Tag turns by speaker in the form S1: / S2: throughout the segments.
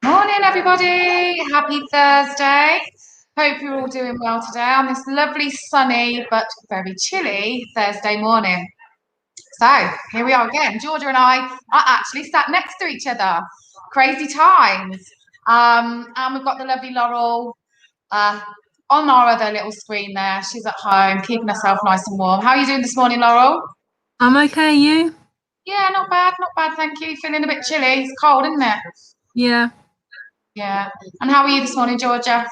S1: Morning, everybody. Happy Thursday. Hope you're all doing well today on this lovely, sunny, but very chilly Thursday morning. So, here we are again. Georgia and I are actually sat next to each other. Crazy times. And we've got the lovely Laurel on our other little screen there. She's at home, keeping herself nice and warm. How are you doing this morning, Laurel?
S2: I'm okay, you?
S1: Yeah, not bad, thank you. Feeling a bit chilly. It's cold, isn't it?
S2: Yeah.
S1: Yeah. And how are you this morning, Georgia?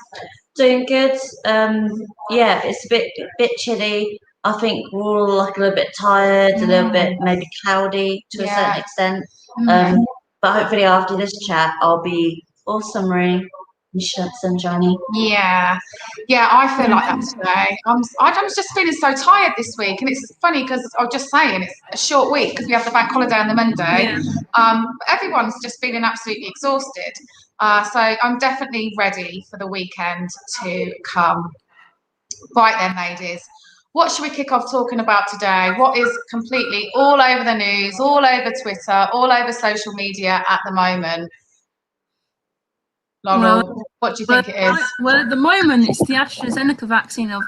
S3: Doing good. Yeah, it's a bit chilly. I think we're all like a little bit tired, a little bit maybe cloudy to a certain extent. But hopefully after this chat, I'll be all summery and sunshiny.
S1: Yeah, I feel like that today. I'm just feeling so tired this week, and it's funny because I was just saying it's a short week because we have the bank holiday on the Monday.
S2: Yeah.
S1: But everyone's just feeling absolutely exhausted. So I'm definitely ready for the weekend to come. Right then, ladies. What should we kick off talking about today? What is completely all over the news, all over Twitter, all over social media at the moment? Laurel, what do you think it is?
S2: Well, at the moment, it's the AstraZeneca vaccine of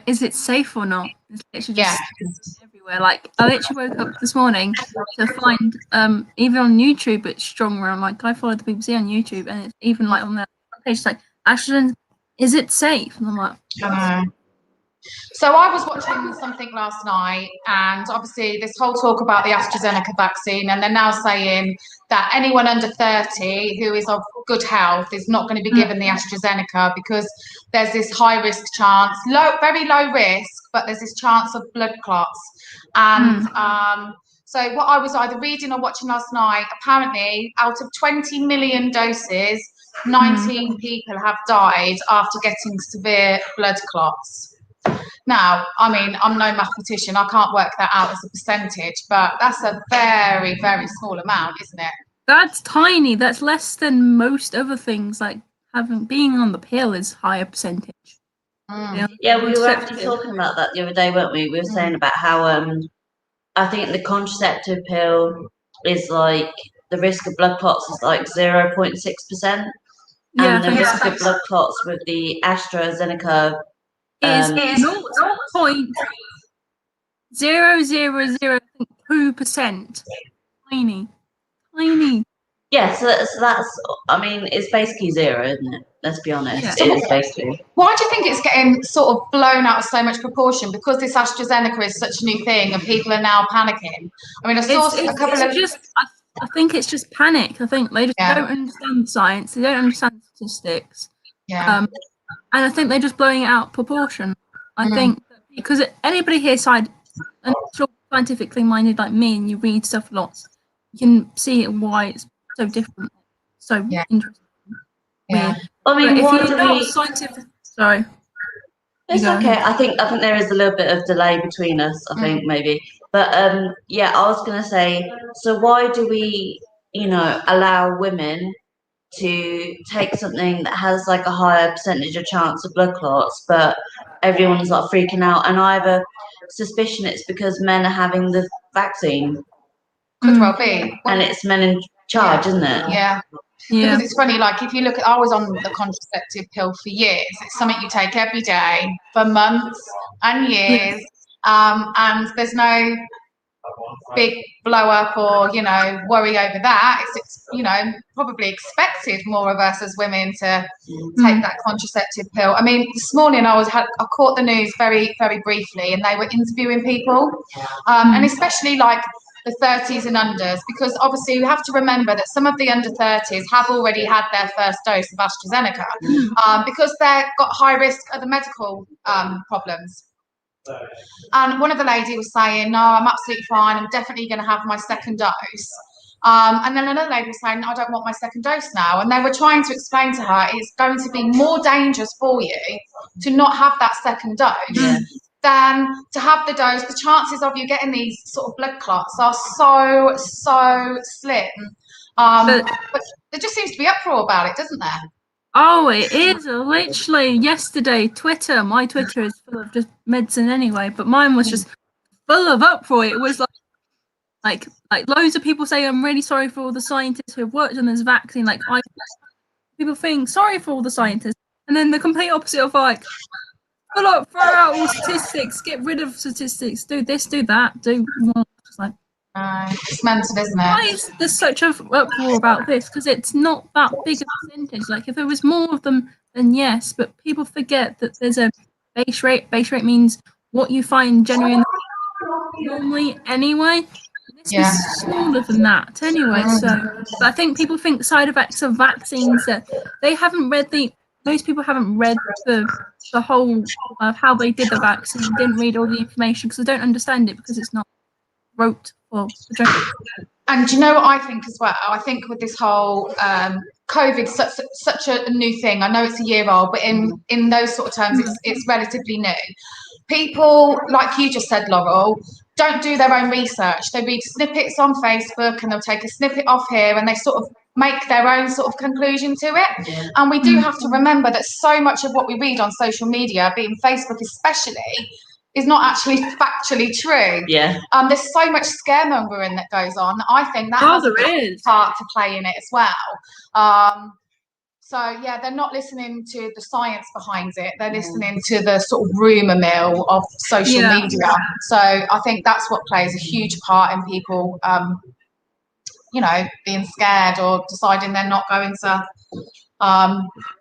S2: is it safe or not? It's literally just everywhere. Like, I literally woke up this morning to find, even on YouTube, it's strong around. Like, I follow the BBC on YouTube, and it's even like on their page, it's like, AstraZeneca, is it safe? And I'm like,
S1: I know. So I was watching something last night, and obviously this whole talk about the AstraZeneca vaccine, and they're now saying that anyone under 30 who is of good health is not going to be given the AstraZeneca because there's this high risk chance, very low risk, but there's this chance of blood clots. And so what I was either reading or watching last night, apparently out of 20 million doses, 19 people have died after getting severe blood clots. Now, I mean, I'm no mathematician. I can't work that out as a percentage, but that's a very, very small amount, isn't it?
S2: That's tiny. That's less than most other things. Like being on the pill is higher percentage.
S3: Yeah, we were actually talking about that the other day, weren't we? We were saying about how I think the contraceptive pill is like the risk of blood clots is like 0.6%, and the risk of blood clots with the AstraZeneca
S2: is 0.0002%. Tiny.
S3: Yeah, so that's, I mean, it's basically zero, isn't it? Let's be honest.
S1: Yeah.
S3: It is basically.
S1: Why do you think it's getting sort of blown out of so much proportion? Because this AstraZeneca is such a new thing and people are now panicking. I mean, I saw a couple of...
S2: I think it's just panic. I think they just don't understand science. They don't understand statistics.
S1: Yeah.
S2: And I think they're just blowing it out of proportion. I think because anybody here scientifically minded like me and you read stuff lots, you can see why it's so different, so interesting.
S1: Yeah.
S3: I mean,
S2: if you're not scientific, sorry.
S3: It's okay. I think there is a little bit of delay between us, I think maybe. But yeah, I was gonna say, so why do we, allow women to take something that has like a higher percentage of chance of blood clots, but everyone's like freaking out? And I have a suspicion it's because men are having the vaccine.
S1: Could well be.
S3: And it's men in charge, isn't it?
S1: Yeah. Because it's funny, like if you look at, I was on the contraceptive pill for years. It's something you take every day for months and years, and there's no big blow up or worry over that. It's probably expected more of us as women to take that contraceptive pill. I mean, this morning I caught the news very, very briefly, and they were interviewing people, and especially like the 30s and unders, because obviously you have to remember that some of the under 30s have already had their first dose of AstraZeneca because they've got high risk of the medical problems. And one of the ladies was saying, no, I'm absolutely fine. I'm definitely going to have my second dose. And then another lady was saying, I don't want my second dose now. And they were trying to explain to her it's going to be more dangerous for you to not have that second dose than to have the dose. The chances of you getting these sort of blood clots are so slim. But there just seems to be uproar about it, doesn't there?
S2: Oh, it is. Literally yesterday, my Twitter is full of just medicine anyway, but mine was just full of uproar. It was like loads of people saying, I'm really sorry for all the scientists who have worked on this vaccine. Like, people think sorry for all the scientists, and then the complete opposite of like, throw out all statistics, get rid of statistics, do this, do that, do more. It's like,
S1: it's mental, isn't it?
S2: why is there such a uproar about this? Because it's not that big a percentage. Like, if there was more of them, then yes, but people forget that there's a base rate. Base rate means what you find generally normally anyway. This was smaller than that anyway. So, but I think people think side effects of vaccines that they haven't read most people haven't read the whole of how they did the vaccine, didn't read all the information because they don't understand it because it's not wrote for the general.
S1: And do you know what I think as well? I think with this whole COVID, such a new thing. I know it's a year old, but in those sort of terms, it's relatively new. People, like you just said, Laurel, don't do their own research. They read snippets on Facebook and they'll take a snippet off here and they sort of make their own sort of conclusion to it. Yeah. And we do have to remember that so much of what we read on social media, being Facebook especially, is not actually factually true. Yeah. There's so much scaremongering that goes on. I think that has a big part to play in it as well. So yeah, they're not listening to the science behind it. They're listening to the sort of rumour mill of social media. So I think that's what plays a huge part in people, being scared or deciding they're not going to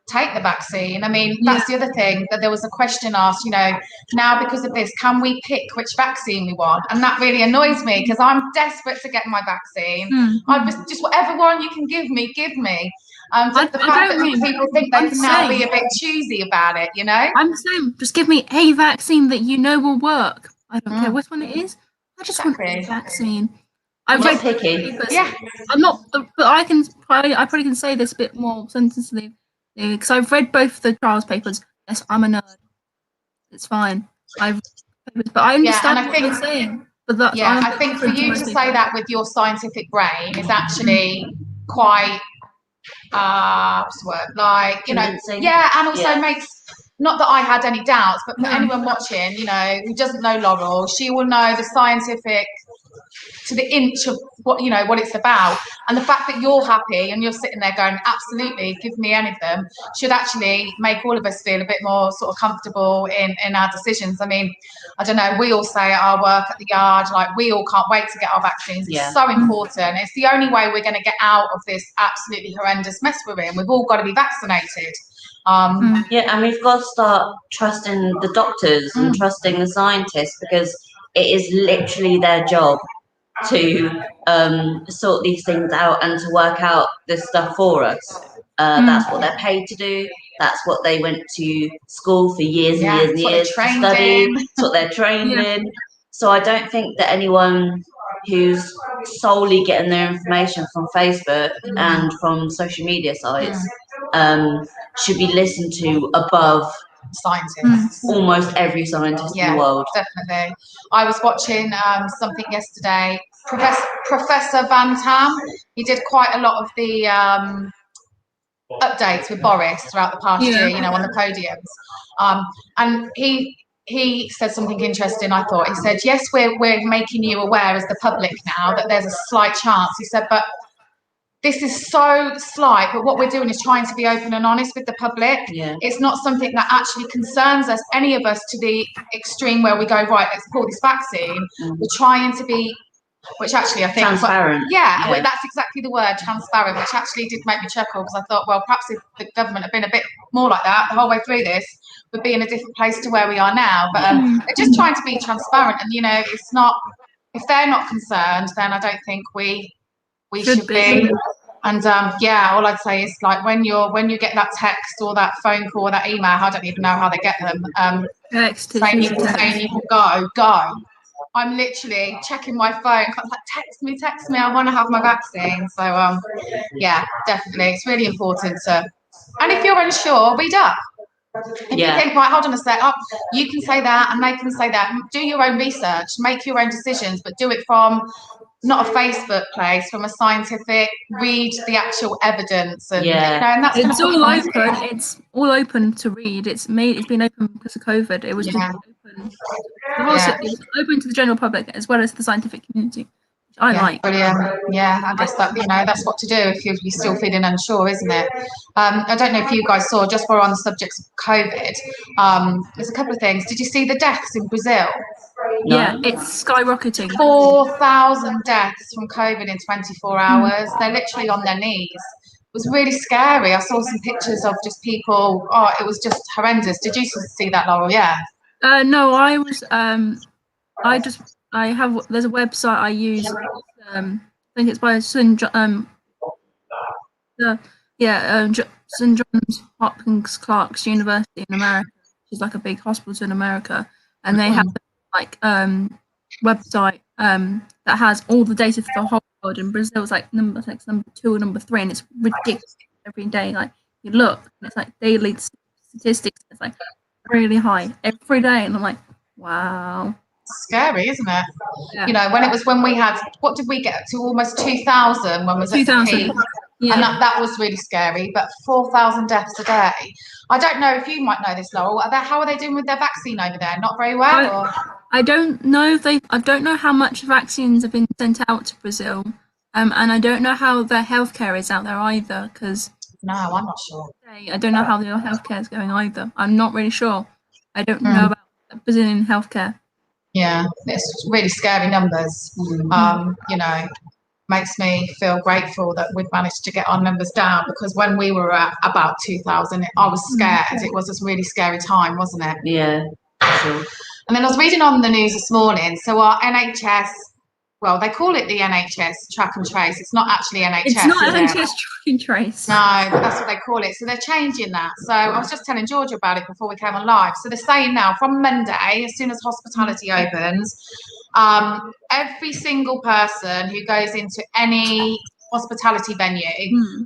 S1: take the vaccine. I mean, that's the other thing, that there was a question asked, now because of this, can we pick which vaccine we want? And that really annoys me because I'm desperate to get my vaccine. I just whatever one you can give me, give me. The fact that people think they can now be a bit choosy about it, I'm
S2: the same. Just give me a vaccine that will work. I don't care which one it is. I just want a vaccine. I'm
S3: not picky.
S2: I'm not, but I probably can say this a bit more sensitively because I've read both the trials papers. Yes, I'm a nerd. It's fine. But I understand what you're saying. But that's,
S1: I think for you to say that with your scientific brain is actually quite, what's the word? Like,
S3: convincing.
S1: And also makes. Not that I had any doubts, but for anyone watching, who doesn't know Laurel, she will know the scientific to the inch of what it's about. And the fact that you're happy and you're sitting there going, absolutely, give me any of them, should actually make all of us feel a bit more sort of comfortable in our decisions. I mean, I don't know, we all say at our work at the yard, like, we all can't wait to get our vaccines. It's so important. It's the only way we're going to get out of this absolutely horrendous mess we're in. We've all got to be vaccinated.
S3: And we've got to start trusting the doctors and trusting the scientists, because it is literally their job to sort these things out and to work out this stuff for us. That's what they're paid to do. That's what they went to school for years and years and years to study. That's what they're trained in. So I don't think that anyone who's solely getting their information from Facebook and from social media sites should be listened to above
S1: scientists.
S3: Almost every scientist in the world.
S1: Definitely. I was watching something yesterday. Professor Van Tam, he did quite a lot of the updates with Boris throughout the past year, on the podiums. And he said something interesting, I thought. He said, yes, we're making you aware as the public now that there's a slight chance. He said, but this is so slight, but what we're doing is trying to be open and honest with the public. It's not something that actually concerns us, any of us, to the extreme where we go, right, let's pull this vaccine. We're trying to be, which actually I think
S3: transparent.
S1: Well, that's exactly the word, transparent, which actually did make me chuckle, because I thought, well, perhaps if the government had been a bit more like that the whole way through this, we'd be in a different place to where we are now. But they're just trying to be transparent, and it's not, if they're not concerned, then I don't think we should be. And all I'd say is, like, when you get that text or that phone call or that email, I don't even know how they get them, saying you can go. I'm literally checking my phone. I'm like, text me, I want to have my vaccine. So definitely, it's really important to. And if you're unsure, read up. If you think, right, hold on a sec, you can say that and they can say that. Do your own research, make your own decisions, but do it from not a Facebook place, from a scientific, read the actual evidence. And, and that's
S2: it's all open. It's all open to read. It's been open because of COVID. It was just open. It was open to the general public as well as the scientific community. I like.
S1: Brilliant. Yeah, I guess that, that's what to do if you're still feeling unsure, isn't it? I don't know if you guys saw, just while on the subject of COVID, there's a couple of things. Did you see the deaths in Brazil?
S3: No.
S2: Yeah, it's skyrocketing.
S1: 4,000 deaths from COVID in 24 hours. They're literally on their knees. It was really scary. I saw some pictures of just people. Oh, it was just horrendous. Did you see that, Laurel? Yeah.
S2: No, I was. There's a website I use. I think it's by St. Johns Hopkins Clark's University in America, which is like a big hospital in America, and they have like website that has all the data for the whole world. And Brazil's like number 2 or number 3, and it's ridiculous every day. Like you look, and it's like daily statistics. It's like really high every day, and I'm like, wow.
S1: Scary, isn't it?
S2: Yeah.
S1: When we had, what did we get to, almost 2,000 when was at the peak?
S2: Yeah.
S1: And that was really scary. But 4,000 deaths a day. I don't know if you might know this, Laurel. How are they doing with their vaccine over there? Not very well.
S2: I don't know I don't know how much vaccines have been sent out to Brazil, and I don't know how their healthcare is out there either. Because
S1: no, I'm not sure.
S2: I don't know how their healthcare is going either. I'm not really sure. I don't know about Brazilian healthcare.
S1: Yeah, it's really scary numbers. Makes me feel grateful that we've managed to get our numbers down, because when we were at about 2,000, I was scared. It was a really scary time, wasn't it?
S3: Yeah, sure.
S1: And then I was reading on the news this morning. So our NHS, well, they call it the NHS track and trace. It's not actually NHS.
S2: It's not NHS track and trace.
S1: No, that's what they call it. So they're changing that. So I was just telling Georgia about it before we came on live. So they're saying now from Monday, as soon as hospitality opens, every single person who goes into any hospitality venue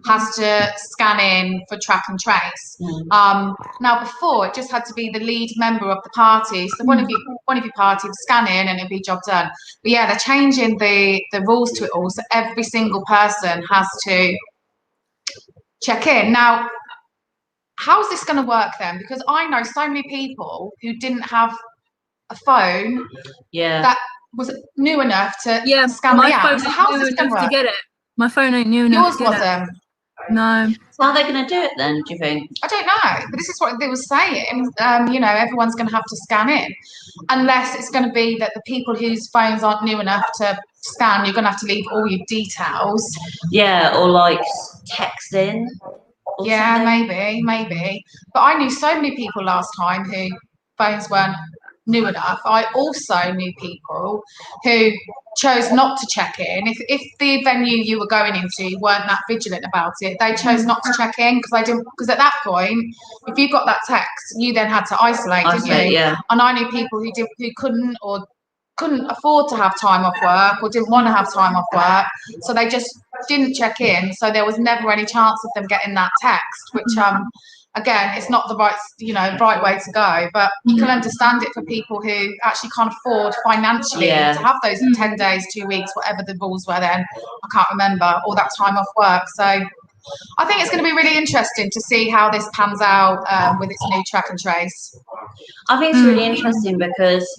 S1: has to scan in for track and trace. Now before, it just had to be the lead member of the party. So one of your party would scan in and it'd be job done. But yeah, they're changing the rules to it all. So every single person has to check in. Now, how's this going to work then? Because I know so many people who didn't have a phone that was new enough to scan the app. So how's this going to work?
S2: To get it. My phone ain't new enough.
S1: Yours wasn't.
S2: No.
S3: So how are they going to do it then, do you think?
S1: I don't know, but this is what they were saying. Everyone's going to have to scan in, unless it's going to be that the people whose phones aren't new enough to scan, you're going to have to leave all your details.
S3: Yeah, or like text in.
S1: Yeah, maybe. But I knew so many people last time who phones weren't new enough. I also knew people who chose not to check in. If the venue you were going into weren't that vigilant about it, they chose not to check in because at that point, if you got that text, you then had to isolate, didn't you?
S3: Yeah.
S1: And I knew people who couldn't afford to have time off work or didn't want to have time off work, so they just didn't check in. So there was never any chance of them getting that text, which again, it's not the right way to go, but you can understand it for people who actually can't afford financially to have those 10 days, 2 weeks, whatever the rules were then, I can't remember, all that time off work. So I think it's going to be really interesting to see how this pans out with its new track and trace.
S3: I think it's really interesting because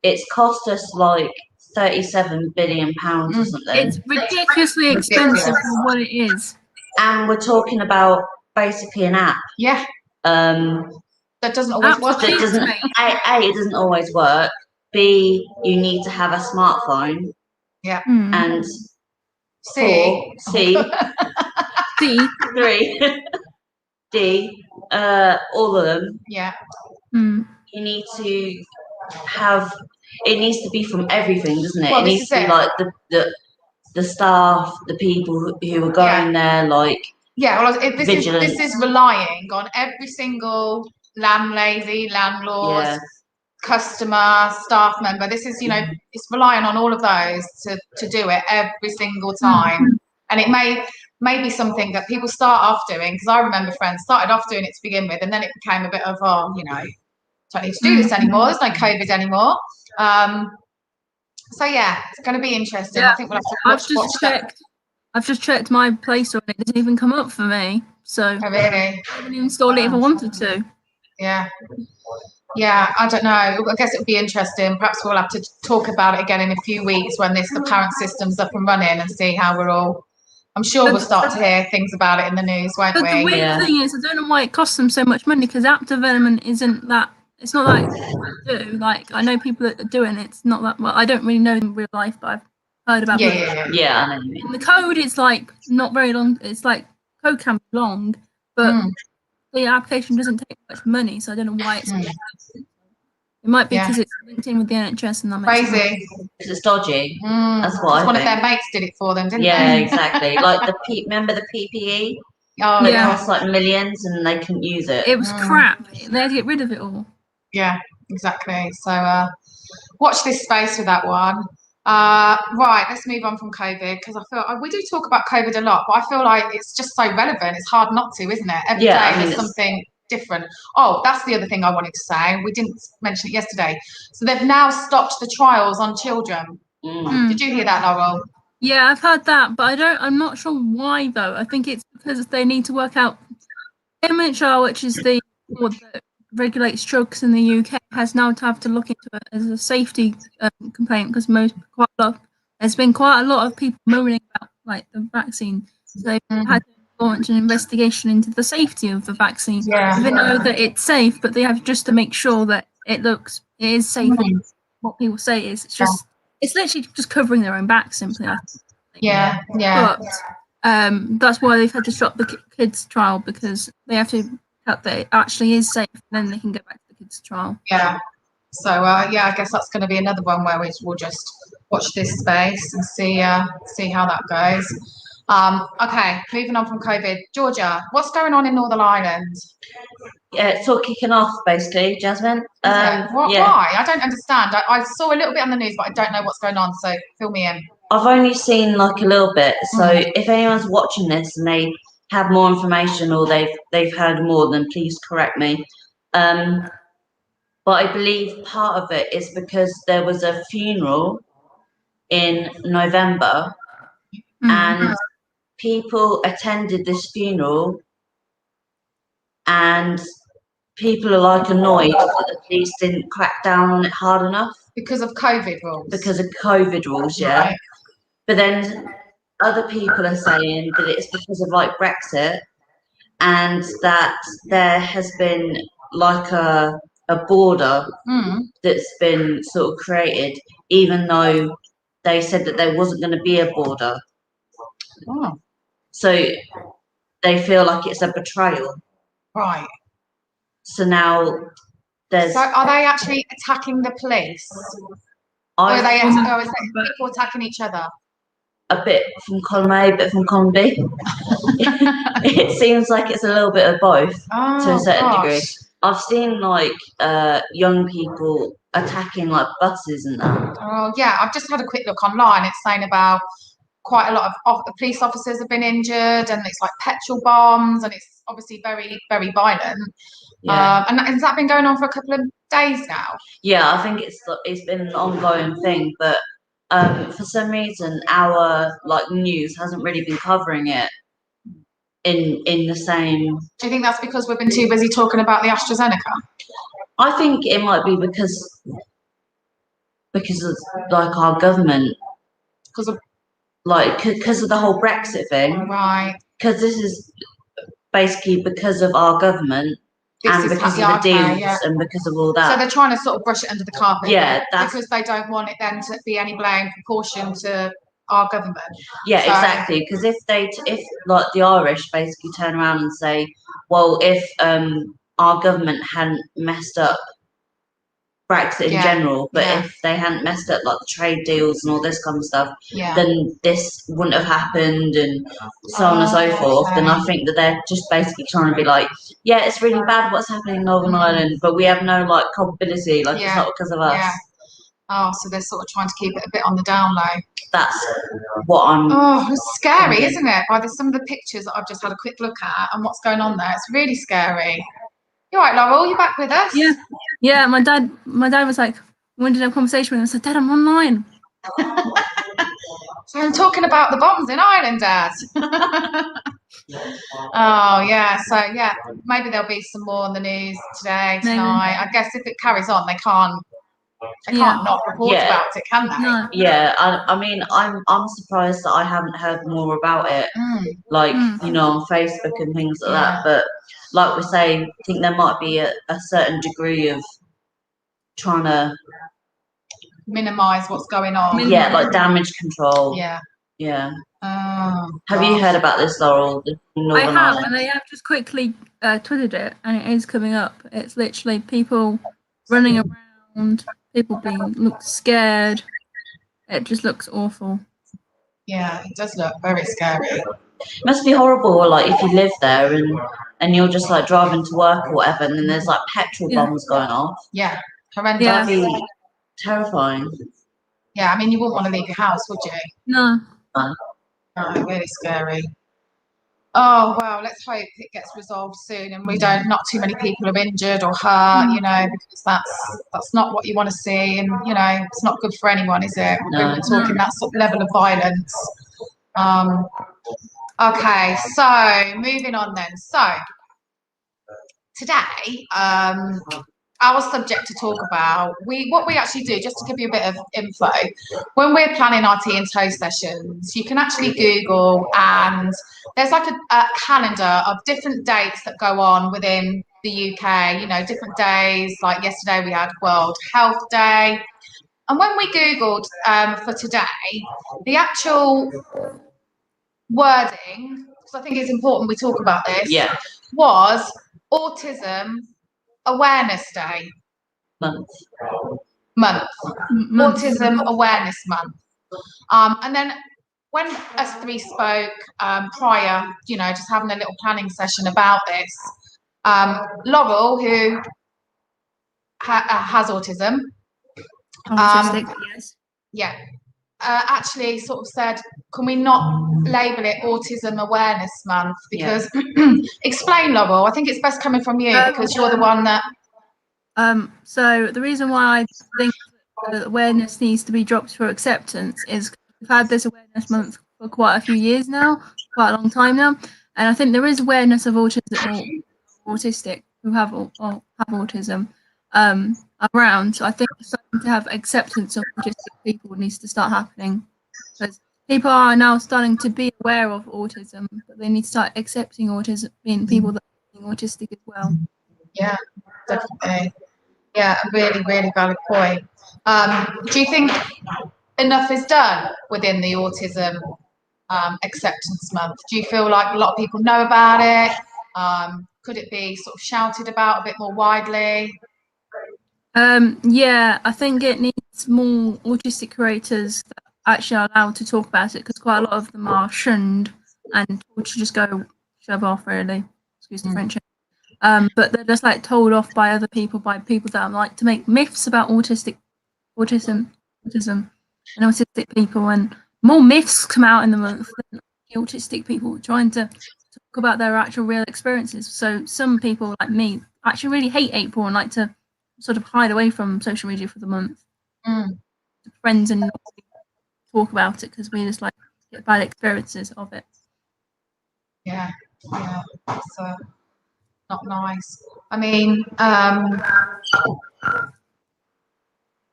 S3: it's cost us like 37 billion pounds or something.
S2: It's ridiculously expensive for what it is.
S3: And we're talking about basically an app.
S1: Yeah. That doesn't always work.
S3: A, it doesn't always work. B, you need to have a smartphone.
S1: Yeah.
S3: And C, 3, D, all of them.
S1: Yeah.
S3: You need to have. It needs to be from everything, doesn't it?
S1: Well,
S3: it needs to be like the staff, the people who are going there, like.
S1: Yeah, well, this is relying on every single landlady, landlord, customer, staff member. This is, it's relying on all of those to do it every single time. And it may be something that people start off doing, because I remember friends started off doing it to begin with, and then it became a bit of, don't need to do this anymore. There's no COVID anymore. So yeah, it's going to be interesting. I think we'll have to watch that.
S2: I've just checked my Play Store and it doesn't even come up for me. So
S1: really?
S2: I wouldn't install it if I wanted to.
S1: Yeah. Yeah, I don't know. I guess it would be interesting. Perhaps we'll have to talk about it again in a few weeks when the parent system's up and running and see how we're all. I'm sure we'll start to hear things about it in the news, won't
S2: But
S1: we?
S2: the weird thing is, I don't know why it costs them so much money, because app development isn't that. It's not like do. Like, I know people that are doing it. It's not that well. I don't really know in real life, but I've heard about.
S3: Yeah, I know what you mean.
S2: And the code is like not very long. It's like code can be long, but the application doesn't take much money, so I don't know why it's. It might be because it's linked in with the NHS and that makes
S1: crazy.
S3: Because it's dodgy. That's what I think.
S1: One of their mates did it for them, didn't they?
S3: Yeah, exactly. Like remember the PPE?
S1: Oh,
S3: it cost like millions and they couldn't use it.
S2: It was crap. They had to get rid of it all.
S1: Yeah, exactly. So watch this space with that one. Right, let's move on from COVID, because I feel we do talk about COVID a lot, but I feel like it's just so relevant. It's hard not to, isn't it? Every day there's something different. Oh, that's the other thing I wanted to say. We didn't mention it yesterday. So they've now stopped the trials on children. Did you hear that, Laurel?
S2: Yeah, I've heard that, but I'm not sure why though. I think it's because they need to work out. MHR, which is the board that regulates drugs in the UK, has now to have to look into it as a safety complaint, because there's been quite a lot of people moaning about like the vaccine. So they've had to launch an investigation into the safety of the vaccine. Even though that it's safe, but they have just to make sure that it is safe. What people say is it's literally just covering their own back, simply. I think. But that's why they've had to stop the kids trial, because they have to that it actually is safe, and then they can go back to the kids trial.
S1: Yeah. So I guess that's going to be another one where we'll just watch this space and see how that goes. Okay, moving on from COVID. Georgia, what's going on in Northern Ireland?
S3: Yeah, it's all kicking off basically, Jasmin.
S1: Why? I don't understand. I saw a little bit on the news, but I don't know what's going on. So fill me in.
S3: I've only seen like a little bit. So if anyone's watching this and they have more information or they've heard more, then please correct me. But I believe part of it is because there was a funeral in November and people attended this funeral and people are like annoyed that the police didn't crack down on it hard enough.
S1: Because of COVID rules?
S3: Because of COVID rules, yeah. Right. But then other people are saying that it's because of like Brexit and that there has been like a border that's been sort of created, even though they said that there wasn't going to be a border.
S1: Oh.
S3: So they feel like it's a betrayal.
S1: Right.
S3: So now there's...
S1: So are they actually attacking the police? Or is it people attacking each other?
S3: A bit from column A, a bit from column B. It seems like it's a little bit of both to a certain degree. I've seen like young people attacking like buses and that.
S1: Oh yeah, I've just had a quick look online. It's saying about quite a lot of police officers have been injured, and it's like petrol bombs, and it's obviously very, very violent. Yeah. And has that been going on for a couple of days now?
S3: Yeah, I think it's been an ongoing thing, but for some reason our like news hasn't really been covering it in the same.
S1: Do you think that's because we've been too busy talking about the AstraZeneca?
S3: I think it might be because of like our government, because of the whole Brexit thing,
S1: right?
S3: Because this is basically because of our government. And because of the deals and because of all that.
S1: So they're trying to sort of brush it under the carpet.
S3: Yeah,
S1: because they don't want it then to be any blame proportion to our government.
S3: Yeah, exactly. Because if like the Irish basically turn around and say, well, if our government hadn't messed up Brexit in general, but if they hadn't messed up like the trade deals and all this kind of stuff, then this wouldn't have happened and so on and so forth. Then I think that they're just basically trying to be like, yeah, it's really bad what's happening in Northern Ireland, but we have no like culpability, like it's not because of us.
S1: Yeah. Oh, so they're sort of trying to keep it a bit on the down low.
S3: That's what I'm.
S1: Oh, it's scary, isn't it? By some of the pictures that I've just had a quick look at and what's going on there, it's really scary. You all right, Laurel? You back with us?
S2: Yeah. Yeah, my dad was like, we wanted to have a conversation with him. I said, Dad, I'm online.
S1: So I'm talking about the bombs in Ireland, Dad. Oh yeah, so yeah, maybe there'll be some more on the news today, tonight. I guess if it carries on, they can't not report about it, can they?
S2: No.
S3: Yeah, I mean, I'm surprised that I haven't heard more about it, like you know, on Facebook and things like that. But like we say, I think there might be a certain degree of trying to
S1: minimise what's going on.
S3: Yeah, like damage control.
S1: Yeah.
S3: Yeah.
S1: Oh,
S3: have you heard about this, Laurel?
S2: I have, and I have just quickly tweeted it, and it is coming up. It's literally people running around, people look scared. It just looks awful.
S1: Yeah, it does look very scary.
S3: It must be horrible, like if you live there and you're just like driving to work or whatever, and then there's like petrol bombs going off.
S1: Yeah, horrendous.
S3: That'd be terrifying.
S1: Yeah, I mean, you wouldn't want to leave your house, would you?
S2: No.
S1: No, really scary. Oh well, let's hope it gets resolved soon, and not too many people are injured or hurt, you know, because that's not what you want to see, and you know, it's not good for anyone, is it? We're talking that sort of level of violence. Okay, so moving on then. So today, our subject to talk about, what we actually do, just to give you a bit of info, when we're planning our tea and toast sessions, you can actually Google, and there's like a calendar of different dates that go on within the UK, you know, different days. Like yesterday we had World Health Day, and when we Googled for today, the actual wording, because I think it's important we talk about this, was Autism Awareness Day. Month. Autism Awareness Month. And then when us three spoke prior, you know, just having a little planning session about this, Laurel, who has autism,
S2: autistic, yes.
S1: Yeah, actually sort of said, can we not label it Autism Awareness Month? Because explain, Laurel. I think it's best coming from you because you're the one that.
S2: So the reason why I think that awareness needs to be dropped for acceptance is we've had this awareness month for quite a few years now, quite a long time now, and I think there is awareness of autistic who have autism around. So I think starting to have acceptance of autistic people needs to start happening, because people are now starting to be aware of autism, but they need to start accepting autism, being people that are being autistic as well.
S1: Yeah, definitely. Yeah, a really, really valid point. Do you think enough is done within the Autism Acceptance Month? Do you feel like a lot of people know about it? Could it be sort of shouted about a bit more widely?
S2: Yeah, I think it needs more autistic creators that actually are allowed to talk about it, because quite a lot of them are shunned and told to just go shove off, really. Excuse the French. But they're just like told off by other people, by people that like to make myths about autism and autistic people, and more myths come out in the month than autistic people trying to talk about their actual real experiences. So some people like me actually really hate April and like to sort of hide away from social media for the month. Friends and not talk about it because we just like get bad experiences of it.
S1: Yeah, it's not nice. I mean,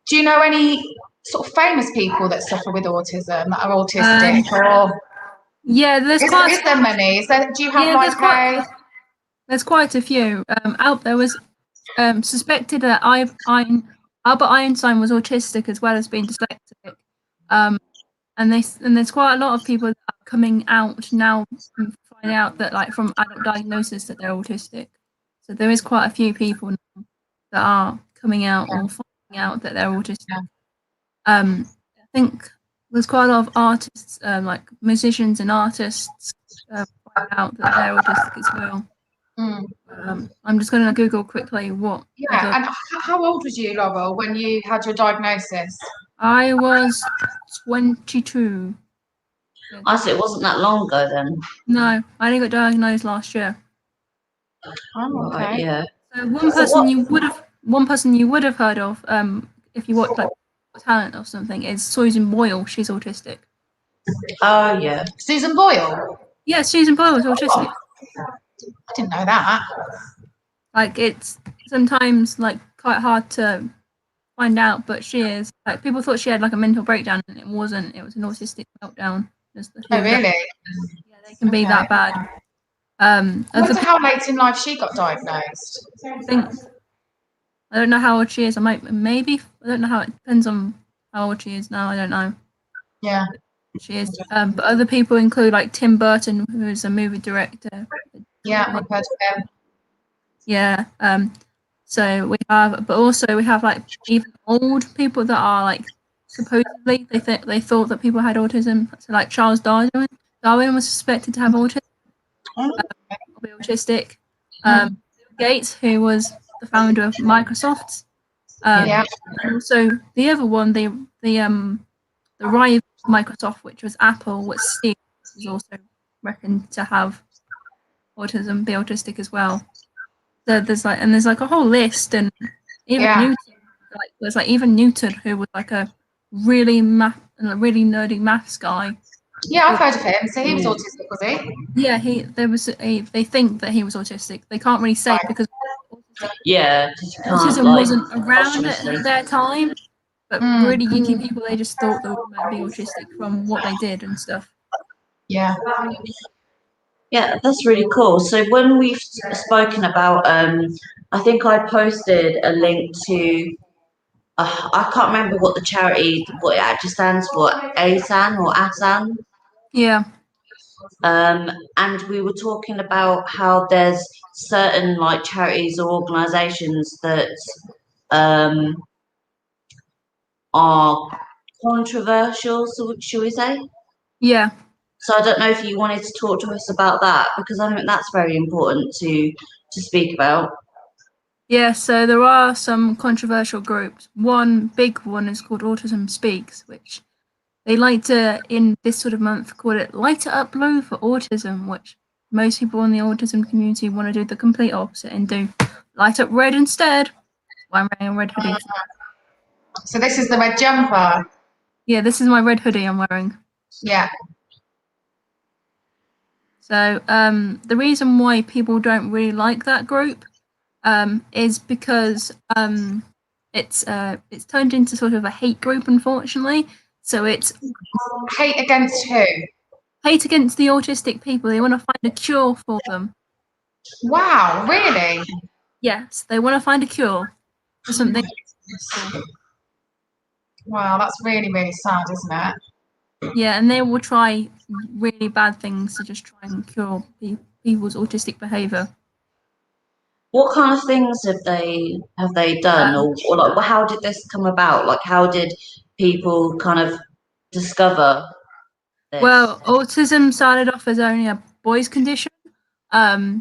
S1: do you know any sort of famous people that suffer with autism, that are autistic?
S2: Yeah, there's quite.
S1: Is there many? Do you have
S2: there's quite a few. There was suspected that Albert Einstein was autistic as well as being dyslexic. And there's quite a lot of people that are coming out now and finding out that, like, from adult diagnosis, that they're autistic. So there is quite a few people now that are coming out or finding out that they're autistic. I think there's quite a lot of artists, like musicians and artists, find out that they're autistic as well. I'm just going to Google quickly what.
S1: Yeah, and how old was you, Laurel, when you had your diagnosis?
S2: I was 22.
S3: So it wasn't that long ago then?
S2: No, I only got diagnosed last year.
S1: Oh, okay.
S3: Right, yeah.
S2: So one person you would have heard of, if you watch like Talent or something, is Susan Boyle. She's autistic.
S3: Oh yeah.
S1: Susan Boyle?
S2: Yeah, Susan Boyle is autistic.
S1: I didn't know that.
S2: Like, it's sometimes like quite hard to find out, but she is. Like, people thought she had like a mental breakdown, and it wasn't. It was an autistic meltdown.
S1: Oh, really?
S2: Yeah, they can be that bad.
S1: I wonder how late in life she got diagnosed.
S2: I don't know how old she is. I don't know how. It depends on how old she is now. I don't know.
S1: Yeah.
S2: She is. But other people include like Tim Burton, who is a movie director.
S1: Yeah, I've heard of him.
S2: Yeah. So we have, but also we have like even old people that are like supposedly they thought that people had autism. So like Charles Darwin. Darwin was suspected to have autism. Or be autistic. Bill Gates, who was the founder of Microsoft. And also the other one, the rival of Microsoft, which was Apple, was Steve, was also reckoned to have autism, be autistic as well. So there's like a whole list, and even Newton, there's like even Newton, who was like a really nerdy maths guy.
S1: Yeah, I've heard of him. So he was autistic, was he?
S2: Yeah, they think that he was autistic. They can't really say because autism wasn't around at their time. But really geeky people, they just thought they might be autistic from what they did and stuff.
S1: Yeah.
S3: Yeah, that's really cool. So when we've spoken about, I think I posted a link to, I can't remember what the charity, what it actually stands for, ASAN or ASAN.
S2: Yeah.
S3: And we were talking about how there's certain like charities or organisations that are controversial, so should we say?
S2: Yeah.
S3: So I don't know if you wanted to talk to us about that, because I think that's very important to speak about.
S2: Yeah, so there are some controversial groups. One big one is called Autism Speaks, which they like to, in this sort of month, call it Light It Up Blue for Autism, which most people in the autism community want to do the complete opposite and do Light Up Red instead. That's why I'm wearing a red hoodie.
S1: So this is the red jumper?
S2: Yeah, this is my red hoodie I'm wearing.
S1: Yeah.
S2: So the reason why people don't really like that group is because it's turned into sort of a hate group, unfortunately. So it's
S1: hate against who?
S2: Hate against the autistic people. They want to find a cure for them.
S1: Wow, really?
S2: Yes, they want to find a cure for something.
S1: Wow, that's really, really sad, isn't it?
S2: Yeah, and they will try really bad things to just try and cure people's autistic behaviour.
S3: What kind of things have they done, or like how did this come about? Like how did people kind of discover this?
S2: Well, autism started off as only a boys' condition.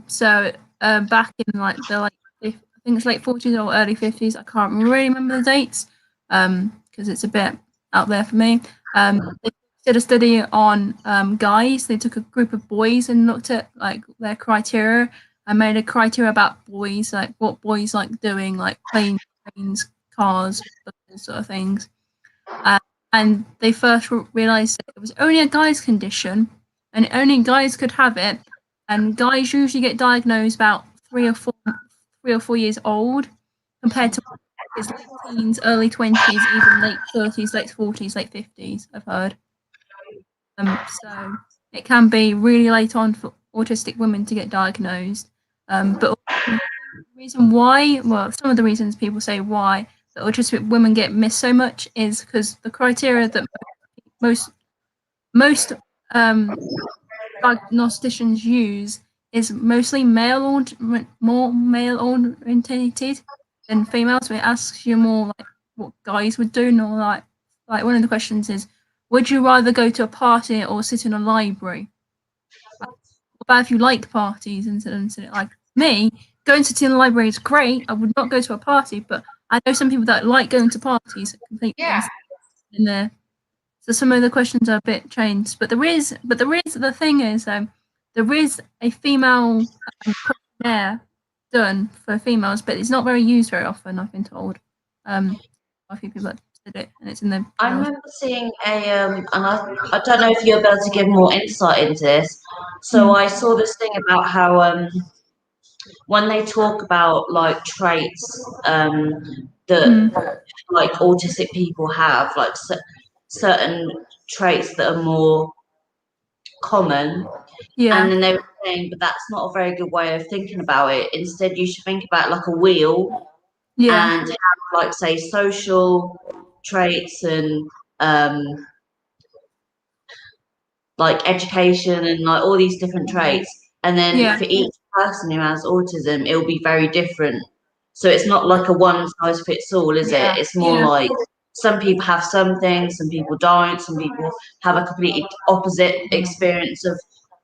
S2: So back in like I think it's late 40s or early 50s. I can't really remember the dates because it's a bit out there for me. They did a study on guys. They took a group of boys and looked at like their criteria and made a criteria about boys, like what boys like doing, like playing trains, cars, those sort of things. And they first realised that it was only a guy's condition, and only guys could have it. And guys usually get diagnosed about 3 or 4 years old, compared to his late teens, early 20s, even late 30s, late 40s, late 50s. I've heard. So it can be really late on for autistic women to get diagnosed. But the reason why, well, some of the reasons people say why the autistic women get missed so much is because the criteria that most diagnosticians use is mostly more male orientated than females. So it asks you more like what guys would do, or like one of the questions is, would you rather go to a party or sit in a library? What about if you like parties and like me? Going to sit in a library is great. I would not go to a party, but I know some people that like going to parties completely.
S1: Yeah.
S2: In there. So some of the questions are a bit changed, but the thing is, there is a female questionnaire done for females, but it's not very used very often. I've been told. A few people that did it, and it's in the.
S3: I remember seeing a, and I don't know if you're able to give more insight into this, So I saw this thing about how when they talk about like traits that like autistic people have, like certain traits that are more common.
S2: Yeah.
S3: And then they were saying, but that's not a very good way of thinking about it. Instead, you should think about like a wheel
S2: Yeah.
S3: and have, like, say, social traits and like education and like all these different traits. And then
S2: Yeah.
S3: for each person who has autism, it will be very different. So it's not like a one size fits all, is it? It's more
S2: Yeah.
S3: like some people have some things, some people don't, some people have a completely opposite experience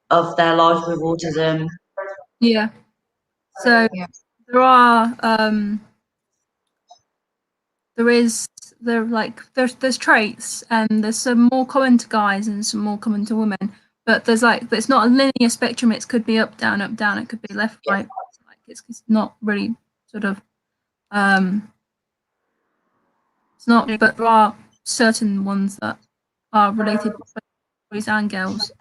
S3: of their life with autism.
S2: Yeah. So there are there's traits, and there's some more common to guys and some more common to women. But there's like, it's not a linear spectrum. It could be up, down, up, down. It could be left, right. Like it's not really sort of it's not. But there are certain ones that are related to boys and girls.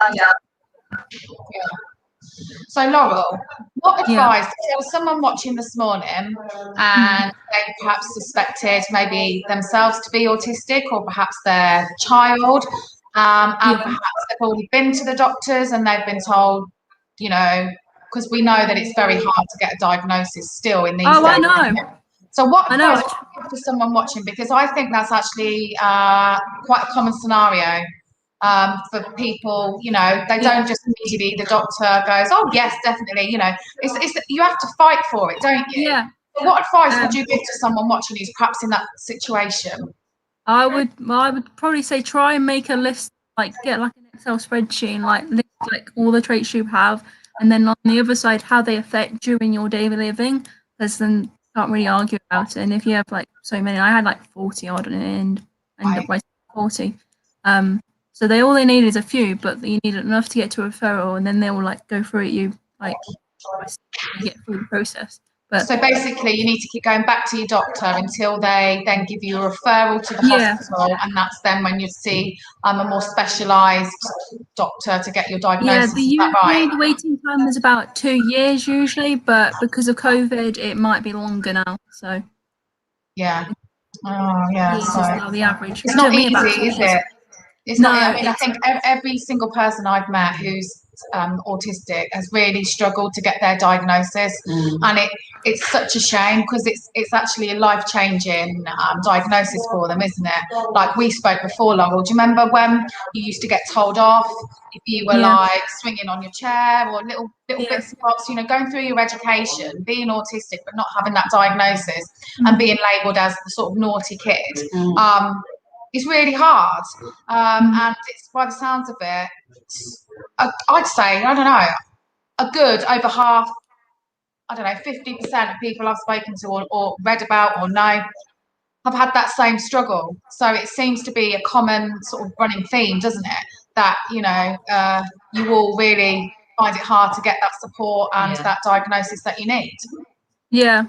S1: So Laurel, what
S2: Yeah.
S1: advice, if there was someone watching this morning and they perhaps suspected maybe themselves to be autistic, or perhaps their child, and perhaps they've already been to the doctors and they've been told, you know, because we know that it's very hard to get a diagnosis still in these days.
S2: I know.
S1: So what
S2: I know.
S1: advice would you give to someone watching? Because I think that's actually quite a common scenario. For people, you know, they don't just immediately, the doctor goes, oh yes, definitely, you know, it's you have to fight for it, don't you?
S2: Yeah.
S1: So what advice would you give to someone watching who's perhaps in that situation?
S2: I would probably say try and make a list, like get like an Excel spreadsheet and like list like all the traits you have, and then on the other side how they affect you in your daily living, because then you can't really argue about it. And if you have like so many, I had like 40 odd and end up by 40. So all they need is a few, but you need enough to get to a referral, and then they will like go through it. You like get through the process. But
S1: so basically, you need to keep going back to your doctor until they then give you a referral to the hospital, and that's then when you see a more specialised doctor to get your diagnosis. Is that right?
S2: The waiting time is about 2 years usually, but because of COVID, it might be longer now. So
S1: yeah,
S2: years is now the average.
S1: It's not easy, is it? It's
S2: No,
S1: not. I mean, I think every single person I've met who's autistic has really struggled to get their diagnosis, and it's such a shame because it's actually a life-changing diagnosis for them, isn't it? Like we spoke before, Laurel. Do you remember when you used to get told off if you were like swinging on your chair or little bits and bobs? You know, going through your education, being autistic but not having that diagnosis and being labelled as the sort of naughty kid. It's really hard, and it's, by the sounds of it, I'd say, I don't know, a good over half, I don't know, 50% of people I've spoken to or read about or know have had that same struggle. So it seems to be a common sort of running theme, doesn't it? That, you know, you all really find it hard to get that support and that diagnosis that you need.
S2: Yeah,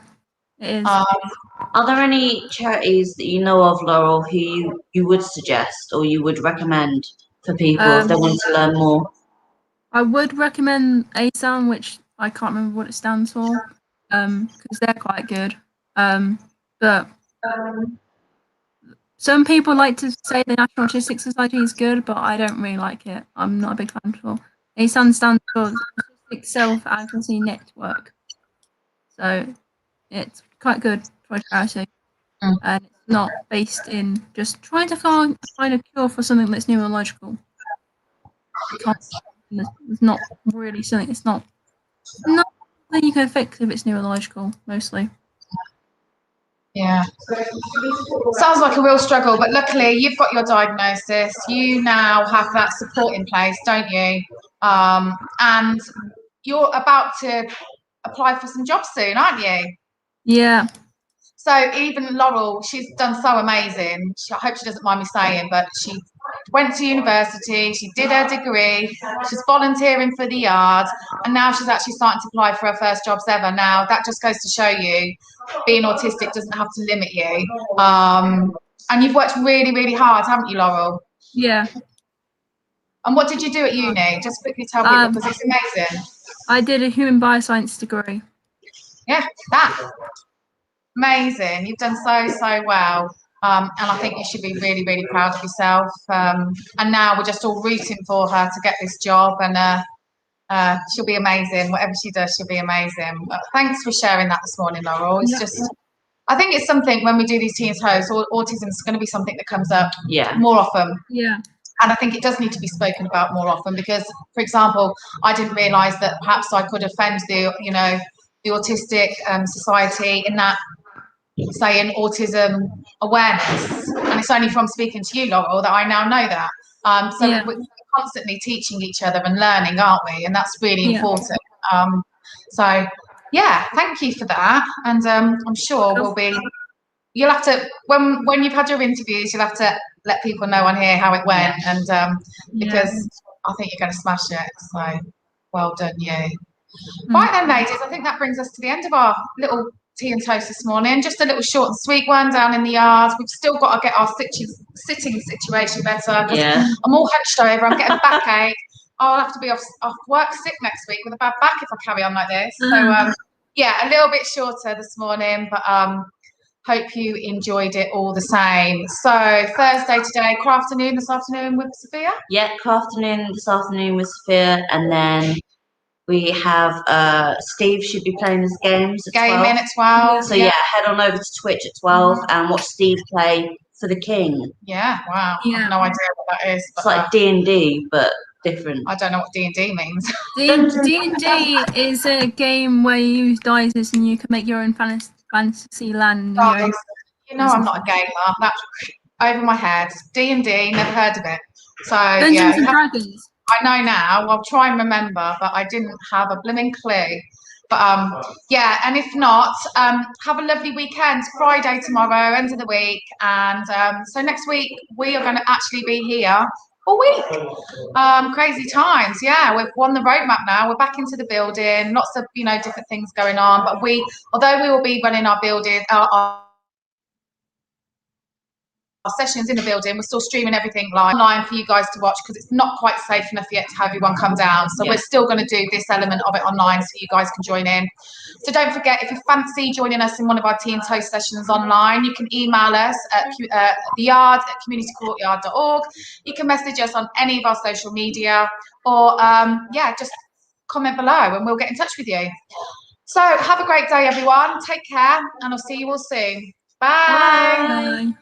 S2: it is.
S3: Are there any charities that you know of, Laurel, who you would suggest or you would recommend for people if they want to learn more?
S2: I would recommend ASAM, which I can't remember what it stands for, because they're quite good. But some people like to say the National Autistic Society is good, but I don't really like it. I'm not a big fan for. ASAM stands for Autistic Self-Advocacy Network. So it's quite good for a charity. And it's not based in just trying to find a cure for something that's neurological. It's not really something. It's not something you can fix if it's neurological, mostly.
S1: Yeah, sounds like a real struggle, but luckily you've got your diagnosis. You now have that support in place, don't you? And you're about to apply for some jobs soon, aren't you?
S2: Yeah.
S1: So even Laurel, she's done so amazing. I hope she doesn't mind me saying, but she went to university, she did her degree, she's volunteering for the yard, and now she's actually starting to apply for her first jobs ever. Now, that just goes to show you being autistic doesn't have to limit you. And you've worked really, really hard, haven't you, Laurel?
S2: Yeah.
S1: And what did you do at uni? Just quickly tell people, because it's amazing.
S2: I did a human bioscience degree.
S1: Yeah, that. Amazing. You've done so well. And I think you should be really, really proud of yourself. And now we're just all rooting for her to get this job, and she'll be amazing. Whatever she does, she'll be amazing. Thanks for sharing that this morning, Laurel. It's just, I think it's something when we do these teens hosts, autism is going to be something that comes up more often.
S2: Yeah.
S1: And I think it does need to be spoken about more often because, for example, I didn't realise that perhaps I could offend the autistic society in that, saying autism awareness, and it's only from speaking to you, Laurel, that I now know that. We're constantly teaching each other and learning, aren't we? And that's really important. So yeah, thank you for that. And I'm sure you'll have to, when you've had your interviews, you'll have to let people know on here how it went, and because I think you're going to smash it. So well done, you. Right then, ladies, I think that brings us to the end of our little tea and toast this morning. Just a little short and sweet one down in the yard. We've still got to get our sitting situation better.
S3: Yeah.
S1: I'm all hunched over. I'm getting backache. I'll have to be off work sick next week with a bad back if I carry on like this. So yeah, a little bit shorter this morning, but hope you enjoyed it all the same. So Thursday today, afternoon this afternoon with Sophia.
S3: Yeah, afternoon this afternoon with Sophia, and then we have Steve should be playing his games at 12.
S1: Game in at 12.
S3: So yeah, head on over to Twitch at 12 and watch Steve play for the King.
S1: Yeah, wow. I have no idea what that is.
S3: It's like D&D, but different.
S1: I don't know what D&D means.
S2: D&D is a game where you use dice and you can make your own fantasy land.
S1: You know I'm not a gamer. That's over my head. D&D, never heard of it. So
S2: Dungeons and Dragons.
S1: I know now. I'll try and remember, but I didn't have a blooming clue. But yeah, and if not, have a lovely weekend. Friday tomorrow, end of the week, and so next week we are going to actually be here all week. Crazy times. Yeah, we've won the roadmap now. We're back into the building. Lots of different things going on. But although we will be running our building, our sessions in the building, we're still streaming everything live online for you guys to watch because it's not quite safe enough yet to have everyone come down. So we're still going to do this element of it online so you guys can join in. So don't forget, if you fancy joining us in one of our Tea and Toast sessions online, you can email us at theyard@communitycourtyard.org. You can message us on any of our social media, or just comment below and we'll get in touch with you. So have a great day, everyone. Take care, and I'll see you all soon. Bye.
S2: Bye.